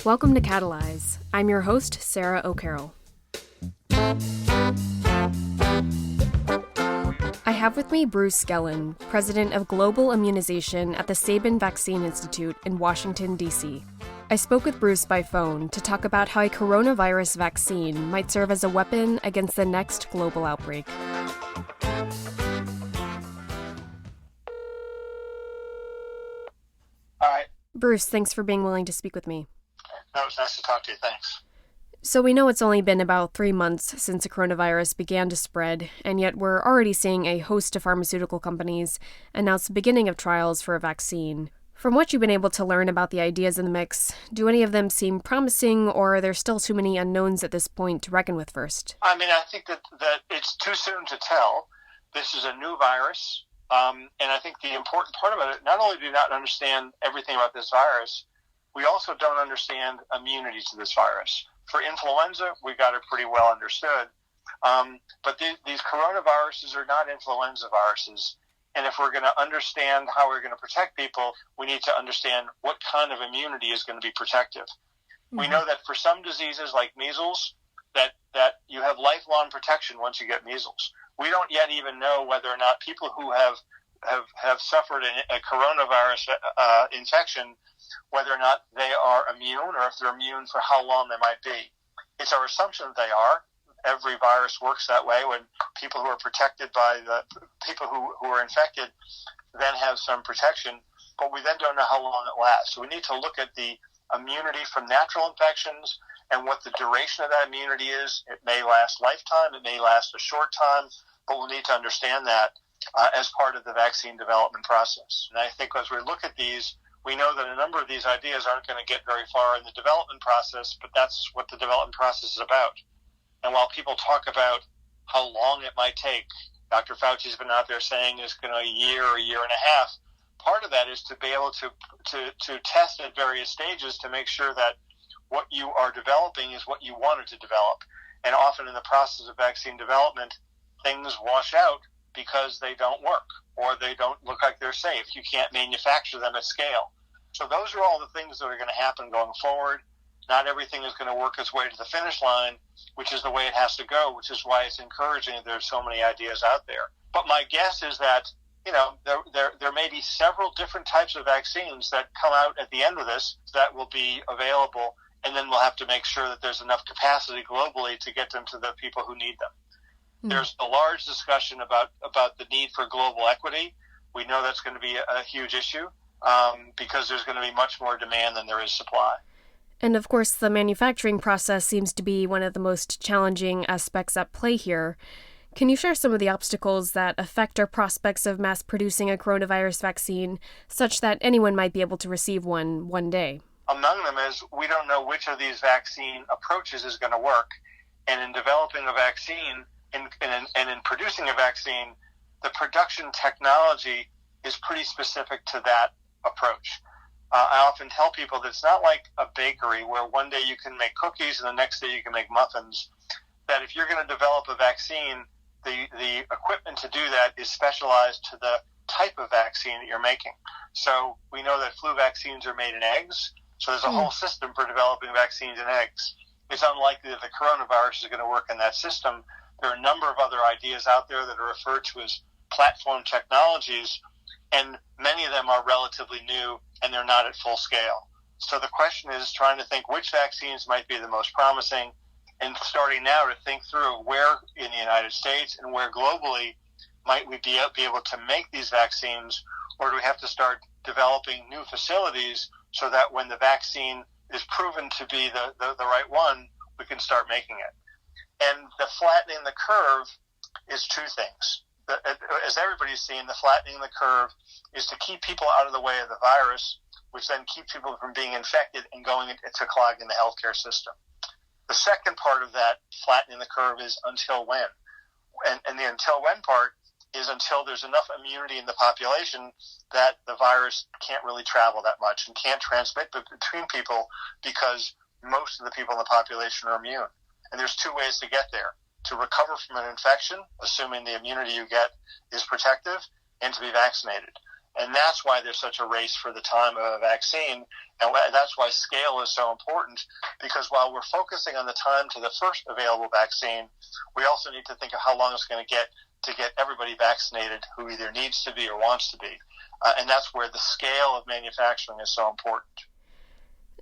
Welcome to Catalyze. I'm your host, Sarah O'Carroll. I have with me Bruce Gellin, president of Global Immunization at the Sabin Vaccine Institute in Washington, D.C. I spoke with Bruce by phone to talk about how a coronavirus vaccine might serve as a weapon against the next global outbreak. All right. Bruce, thanks for being willing to speak with me. No, it's nice to talk to you. Thanks. So we know it's only been about 3 months since the coronavirus began to spread, and yet we're already seeing a host of pharmaceutical companies announce the beginning of trials for a vaccine. From what you've been able to learn about the ideas in the mix, do any of them seem promising, or are there still too many unknowns at this point to reckon with first? I think that it's too soon to tell. This is a new virus, and I think the important part about it, not only do we not understand everything about this virus, we also don't understand immunity to this virus. For influenza, we got it pretty well understood, but these coronaviruses are not influenza viruses. And if we're going to understand how we're going to protect people, we need to understand what kind of immunity is going to be protective. Mm-hmm. We know that for some diseases like measles, that you have lifelong protection once you get measles. We don't yet even know whether or not people who have suffered a coronavirus infection, whether or not they are immune or if they're immune for how long they might be. It's our assumption that they are. Every virus works that way. When people who are protected by the people who are infected then have some protection, but we then don't know how long it lasts. So we need to look at the immunity from natural infections and what the duration of that immunity is. It may last lifetime, it may last a short time, but we'll need to understand that as part of the vaccine development process. And I think as we look at these, we know that a number of these ideas aren't going to get very far in the development process, but that's what the development process is about. And while people talk about how long it might take, Dr. Fauci's been out there saying it's going to be a year and a half. Part of that is to be able to test at various stages to make sure that what you are developing is what you wanted to develop. And often in the process of vaccine development, things wash out because they don't work or they don't look like they're safe. You can't manufacture them at scale. So those are all the things that are going to happen going forward. Not everything is going to work its way to the finish line, which is the way it has to go, which is why it's encouraging that there's so many ideas out there. But my guess is that, there may be several different types of vaccines that come out at the end of this that will be available, and then we'll have to make sure that there's enough capacity globally to get them to the people who need them. Mm. There's a large discussion about the need for global equity. We know that's going to be a huge issue because there's going to be much more demand than there is supply. And of course, the manufacturing process seems to be one of the most challenging aspects at play here. Can you share some of the obstacles that affect our prospects of mass producing a coronavirus vaccine, such that anyone might be able to receive one day? Among them is we don't know which of these vaccine approaches is going to work. And in developing a vaccine and in producing a vaccine, the production technology is pretty specific to that approach. I often tell people that it's not like a bakery where one day you can make cookies and the next day you can make muffins. That if you're going to develop a vaccine, the equipment to do that is specialized to the type of vaccine that you're making. So we know that flu vaccines are made in eggs, so there's a whole system for developing vaccines in eggs. It's unlikely that the coronavirus is going to work in that system. There are a number of other ideas out there that are referred to as platform technologies, and many of them are relatively new and they're not at full scale. So the question is trying to think which vaccines might be the most promising and starting now to think through where in the United States and where globally might we be able to make these vaccines, or do we have to start developing new facilities so that when the vaccine is proven to be the right one, we can start making it. And the flattening the curve is two things. As everybody's seen, the flattening the curve is to keep people out of the way of the virus, which then keeps people from being infected and going into clogging the healthcare system. The second part of that flattening the curve is until when. And the until when part is until there's enough immunity in the population that the virus can't really travel that much and can't transmit between people because most of the people in the population are immune. And there's two ways to get there. To recover from an infection, assuming the immunity you get is protective, and to be vaccinated. And that's why there's such a race for the time of a vaccine. And that's why scale is so important, because while we're focusing on the time to the first available vaccine, we also need to think of how long it's going to get everybody vaccinated who either needs to be or wants to be. And that's where the scale of manufacturing is so important.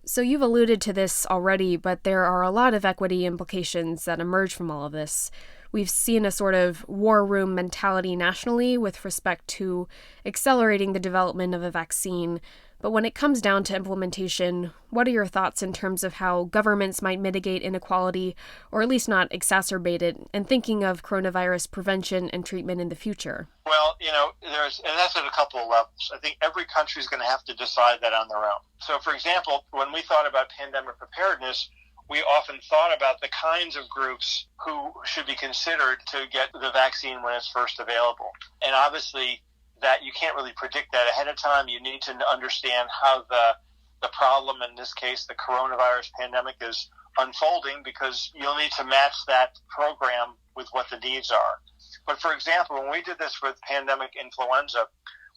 So you've alluded to this already, but there are a lot of equity implications that emerge from all of this. We've seen a sort of war room mentality nationally with respect to accelerating the development of a vaccine. But when it comes down to implementation, what are your thoughts in terms of how governments might mitigate inequality, or at least not exacerbate it, and thinking of coronavirus prevention and treatment in the future? Well, and that's at a couple of levels. I think every country is going to have to decide that on their own. So, for example, when we thought about pandemic preparedness, we often thought about the kinds of groups who should be considered to get the vaccine when it's first available. And obviously, that you can't really predict that ahead of time. You need to understand how the problem, in this case, the coronavirus pandemic, is unfolding, because you'll need to match that program with what the needs are. But for example, when we did this with pandemic influenza,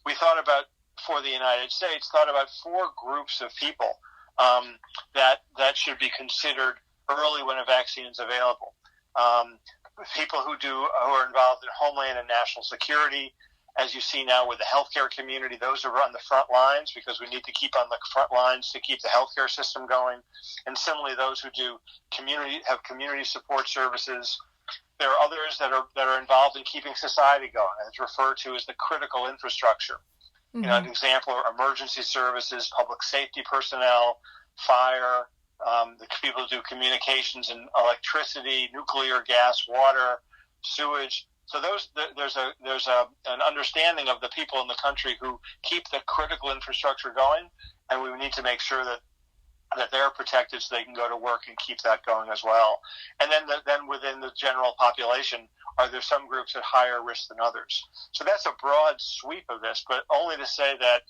we thought about, for the United States, thought about 4 groups of people that should be considered early when a vaccine is available. People who are involved in homeland and national security. As you see now with the healthcare community, those are on the front lines, because we need to keep on the front lines to keep the healthcare system going. And similarly, those who have community support services. There are others that are involved in keeping society going. It's referred to as the critical infrastructure. Mm-hmm. An example are emergency services, public safety personnel, fire, the people who do communications and electricity, nuclear, gas, water, sewage. So there's an understanding of the people in the country who keep the critical infrastructure going, and we need to make sure that they're protected so they can go to work and keep that going as well. And then within the general population, are there some groups at higher risk than others? So that's a broad sweep of this, but only to say that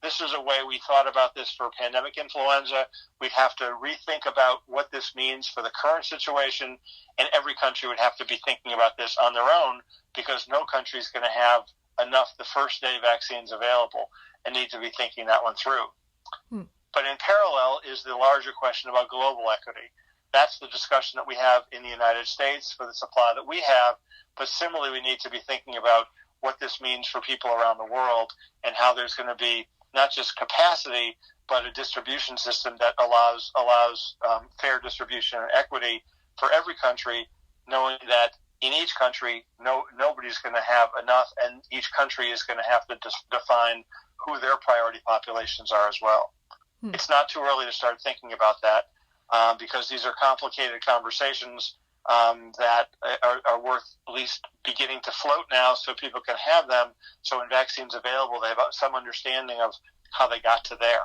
this is a way we thought about this for pandemic influenza. We'd have to rethink about what this means for the current situation, and every country would have to be thinking about this on their own, because no country is going to have enough the first day vaccines available, and need to be thinking that one through. But in parallel is the larger question about global equity. That's the discussion that we have in the United States for the supply that we have, but similarly we need to be thinking about what this means for people around the world, and how there's going to be not just capacity, but a distribution system that allows fair distribution and equity for every country, knowing that in each country, nobody's going to have enough, and each country is going to have to define who their priority populations are as well. It's not too early to start thinking about that, because these are complicated conversations that are worth at least beginning to float now, so people can have them. So when vaccines available, they have some understanding of how they got to there.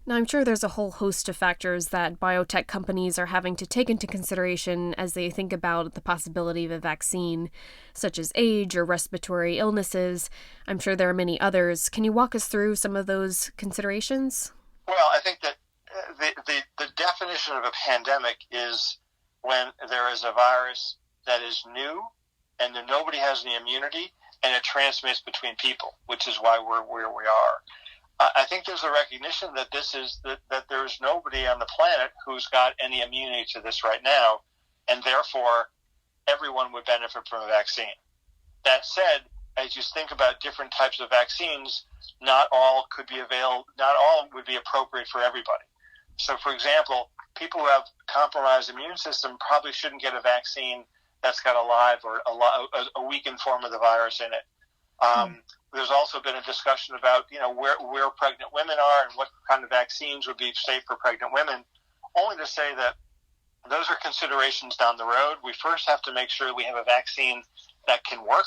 Now, I'm sure there's a whole host of factors that biotech companies are having to take into consideration as they think about the possibility of a vaccine, such as age or respiratory illnesses. I'm sure there are many others. Can you walk us through some of those considerations? Well, I think that the definition of a pandemic is when there is a virus that is new and then nobody has any immunity, and it transmits between people, which is why we're where we are. I think there's a recognition that that there's nobody on the planet who's got any immunity to this right now, and therefore everyone would benefit from a vaccine. That said, as you think about different types of vaccines, not all would be appropriate for everybody. So, for example, people who have compromised immune system probably shouldn't get a vaccine that's got a live or a weakened form of the virus in it. There's also been a discussion about where pregnant women are and what kind of vaccines would be safe for pregnant women. Only to say that those are considerations down the road. We first have to make sure we have a vaccine that can work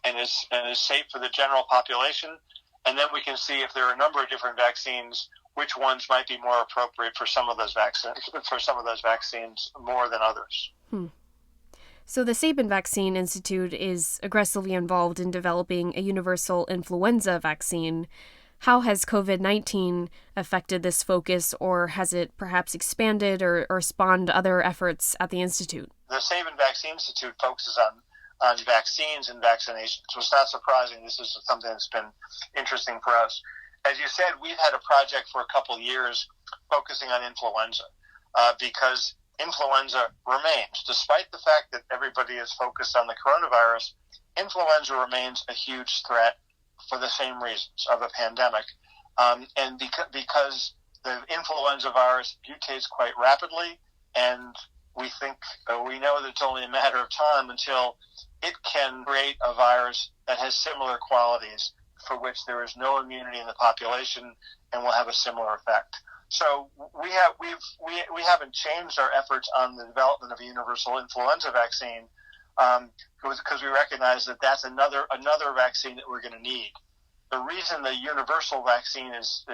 and is safe for the general population, and then we can see if there are a number of different vaccines, which ones might be more appropriate for some of those vaccines more than others. So the Sabin Vaccine Institute is aggressively involved in developing a universal influenza vaccine. How has COVID-19 affected this focus, or has it perhaps expanded or spawned other efforts at the Institute? The Sabin Vaccine Institute focuses on vaccines and vaccinations. So it's not surprising this is something that's been interesting for us. As you said, we've had a project for a couple of years focusing on influenza because influenza remains. Despite the fact that everybody is focused on the coronavirus, influenza remains a huge threat for the same reasons of a pandemic. And because the influenza virus mutates quite rapidly, and we know that it's only a matter of time until it can create a virus that has similar qualities for which there is no immunity in the population and will have a similar effect. So we haven't changed our efforts on the development of a universal influenza vaccine because we recognize that that's another vaccine that we're going to need. The reason the universal vaccine is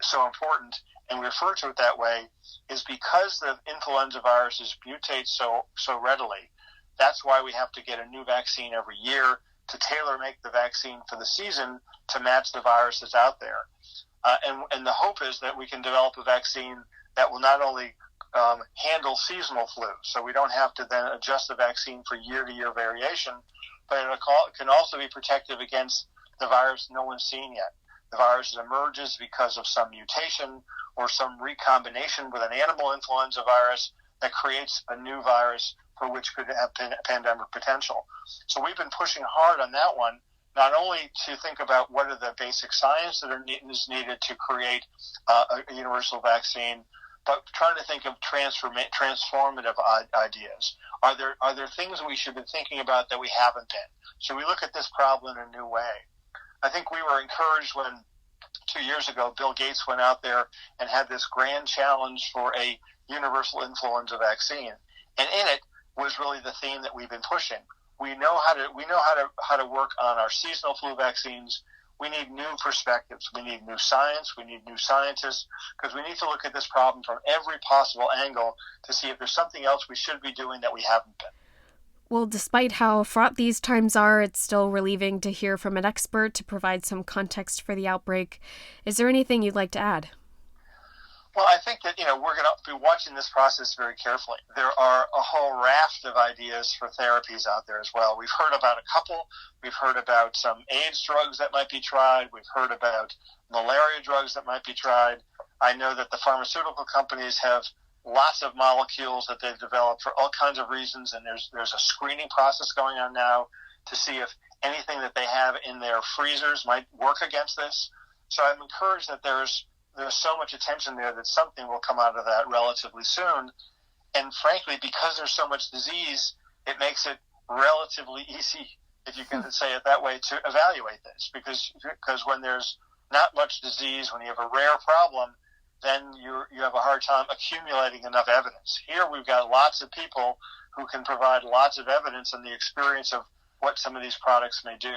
so important, and we refer to it that way, is because the influenza viruses mutate so readily. That's why we have to get a new vaccine every year to tailor-make the vaccine for the season to match the virus that's out there. And the hope is that we can develop a vaccine that will not only handle seasonal flu, so we don't have to then adjust the vaccine for year-to-year variation, but it can also be protective against the virus no one's seen yet. The virus emerges because of some mutation or some recombination with an animal influenza virus that creates a new virus for which could have pandemic potential. So we've been pushing hard on that one, not only to think about what are the basic science that is needed to create a universal vaccine, but trying to think of transformative ideas. Are there things we should be thinking about that we haven't been? So we look at this problem in a new way. I think we were encouraged when 2 years ago Bill Gates went out there and had this grand challenge for a universal influenza vaccine, and in it was really the theme that we've been pushing. We know how to work on our seasonal flu vaccines. We need new perspectives. We need new science. We need new scientists because we need to look at this problem from every possible angle to see if there's something else we should be doing that we haven't been. Well, despite how fraught these times are, it's still relieving to hear from an expert to provide some context for the outbreak. Is there anything you'd like to add? Well, I think that, we're going to be watching this process very carefully. There are a whole raft of ideas for therapies out there as well. We've heard about a couple. We've heard about some AIDS drugs that might be tried. We've heard about malaria drugs that might be tried. I know that the pharmaceutical companies have lots of molecules that they've developed for all kinds of reasons, and there's a screening process going on now to see if anything that they have in their freezers might work against this. So I'm encouraged that there's so much attention there that something will come out of that relatively soon. And frankly, because there's so much disease, it makes it relatively easy, if you can say it that way, to evaluate this. Because when there's not much disease, when you have a rare problem, then you have a hard time accumulating enough evidence. Here we've got lots of people who can provide lots of evidence and the experience of what some of these products may do.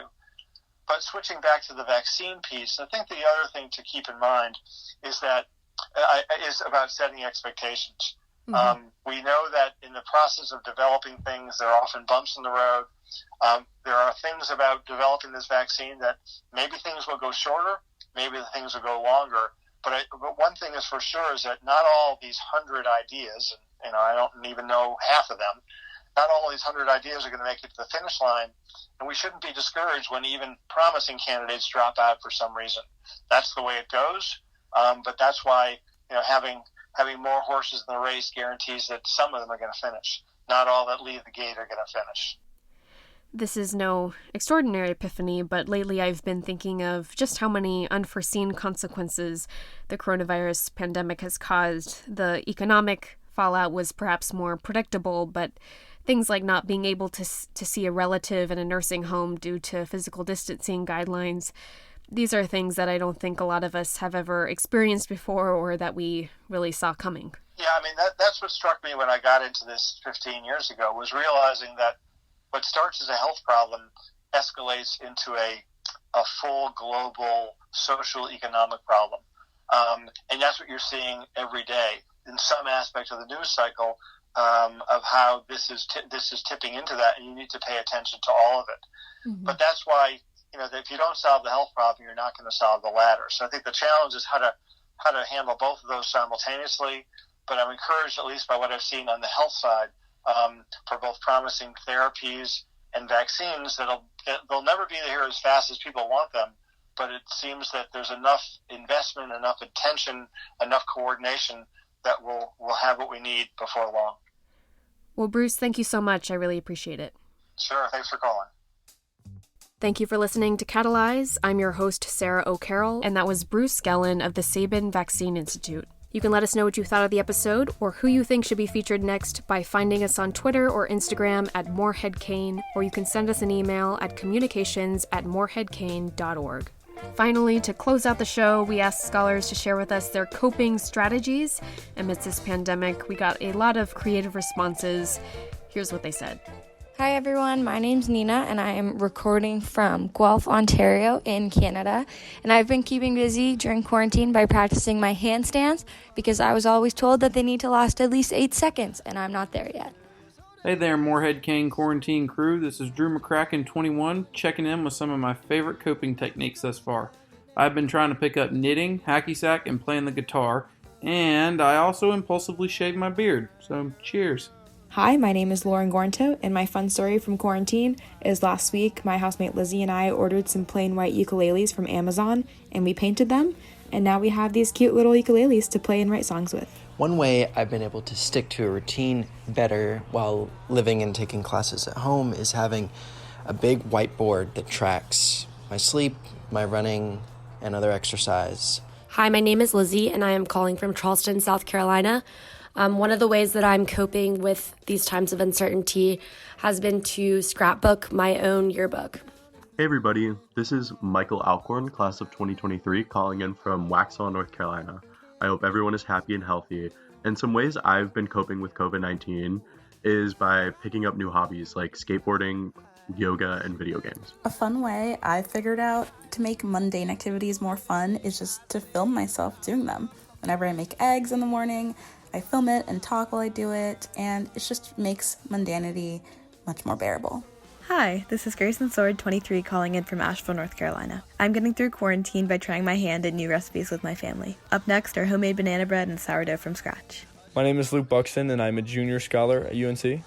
But switching back to the vaccine piece, I think the other thing to keep in mind is that is about setting expectations. Mm-hmm. We know that in the process of developing things, there are often bumps in the road. There are things about developing this vaccine that maybe things will go shorter, maybe things will go longer. But one thing is for sure is that not all these 100 ideas, and I don't even know half of them, not all these 100 ideas are going to make it to the finish line, and we shouldn't be discouraged when even promising candidates drop out for some reason. That's the way it goes, but that's why having more horses in the race guarantees that some of them are going to finish. Not all that leave the gate are going to finish. This is no extraordinary epiphany, but lately I've been thinking of just how many unforeseen consequences the coronavirus pandemic has caused. The economic fallout was perhaps more predictable, but things like not being able to see a relative in a nursing home due to physical distancing guidelines, these are things that I don't think a lot of us have ever experienced before or that we really saw coming. Yeah, I mean, that's what struck me when I got into this 15 years ago, was realizing that what starts as a health problem escalates into a full global social economic problem. And that's what you're seeing every day in some aspect of the news cycle of how this is tipping into that, and you need to pay attention to all of it. Mm-hmm. But that's why, that if you don't solve the health problem, you're not going to solve the latter. So I think the challenge is how to handle both of those simultaneously. But I'm encouraged, at least by what I've seen on the health side, for both promising therapies and vaccines they'll never be here as fast as people want them, but it seems that there's enough investment, enough attention, enough coordination that we'll have what we need before long. Well, Bruce, thank you so much. I really appreciate it. Sure. Thanks for calling. Thank you for listening to Catalyze. I'm your host, Sarah O'Carroll, and that was Bruce Gellin of the Sabin Vaccine Institute. You can let us know what you thought of the episode or who you think should be featured next by finding us on Twitter or Instagram at Morehead-Cain, or you can send us an email at communications@moreheadcain.org. Finally, to close out the show, we asked scholars to share with us their coping strategies amidst this pandemic. We got a lot of creative responses. Here's what they said. Hi everyone, my name's Nina and I am recording from Guelph, Ontario in Canada. And I've been keeping busy during quarantine by practicing my handstands because I was always told that they need to last at least 8 seconds and I'm not there yet. Hey there, Morehead-Cain quarantine crew. This is Drew McCracken, 21, checking in with some of my favorite coping techniques thus far. I've been trying to pick up knitting, hacky sack, and playing the guitar, and I also impulsively shaved my beard, so cheers. Hi, my name is Lauren Gornto, and my fun story from quarantine is last week my housemate Lizzie and I ordered some plain white ukuleles from Amazon, and we painted them, and now we have these cute little ukuleles to play and write songs with. One way I've been able to stick to a routine better while living and taking classes at home is having a big whiteboard that tracks my sleep, my running, and other exercise. Hi, my name is Lizzie, and I am calling from Charleston, South Carolina. One of the ways that I'm coping with these times of uncertainty has been to scrapbook my own yearbook. Hey everybody, this is Michael Alcorn, class of 2023, calling in from Waxhaw, North Carolina. I hope everyone is happy and healthy. And some ways I've been coping with COVID-19 is by picking up new hobbies like skateboarding, yoga, and video games. A fun way I've figured out to make mundane activities more fun is just to film myself doing them. Whenever I make eggs in the morning, I film it and talk while I do it, and it just makes mundanity much more bearable. Hi, this is Grayson, 23, calling in from Asheville, North Carolina. I'm getting through quarantine by trying my hand at new recipes with my family. Up next are homemade banana bread and sourdough from scratch. My name is Luke Buxton, and I'm a junior scholar at UNC.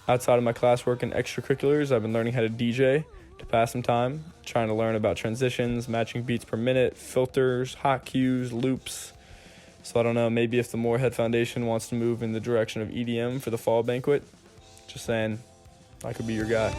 Outside of my classwork and extracurriculars, I've been learning how to DJ to pass some time, trying to learn about transitions, matching beats per minute, filters, hot cues, loops. So I don't know, maybe if the Morehead Foundation wants to move in the direction of EDM for the fall banquet, just saying, I could be your guy.